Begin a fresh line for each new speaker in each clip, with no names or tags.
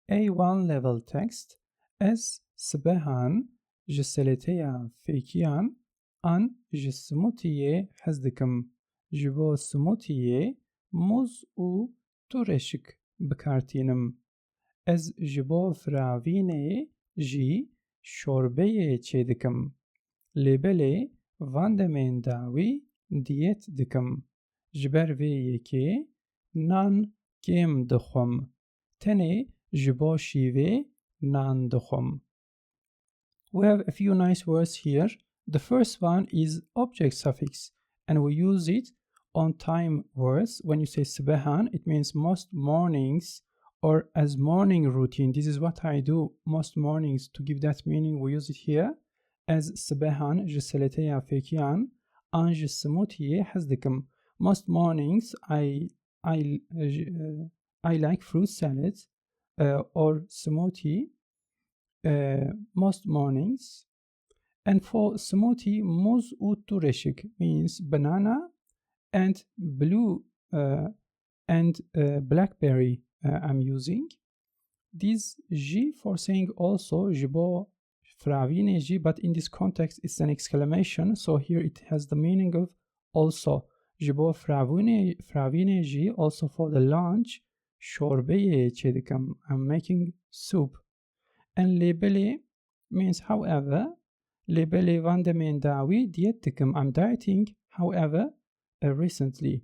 A1 level text Ez sbehan ji seleteya fêkiyan an ji smûtiyê hez dikim. Ji bo smûtiyê mûz û tureşik bikartînim. Ez ji bo firavînê jî şorbeyê çêdikim. Lêbelê van demên dawî diyet dikim. Ji ber vê yekê nan kêm dixwim. Tenê ji bo şîvê nan dixwim. We have a few nice words here. The first one is object suffix, and we use it on time words. When you say sbehan, it means most mornings or as morning routine. This is what I do most mornings. To give that meaning, we use it here as sbehan ji seleteya fêkiyan an ji smûtiyê hez dikim. Most mornings I like fruit salad or smoothie most mornings. And for smoothie, muz u tureşik means banana and blue and blackberry I'm using. This J for saying also jibo fravine J, but in this context it's an exclamation, so here it has the meaning of also. Jibo fravine J, also for the lunch şorbeye çedikim, I'm making soup. And lebele means however. Lebele van demên dawî diyet dikim, I'm dieting, however, recently.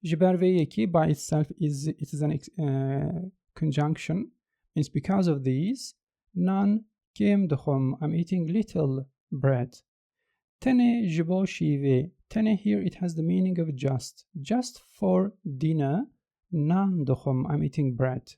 Ji ber vê yekî by itself it is an conjunction, means because of these. Nan kêm dixwim, I'm eating little bread. Tenê ji bo şîvê. Tenê here it has the meaning of just for dinner. Nan dixwim, I'm eating bread.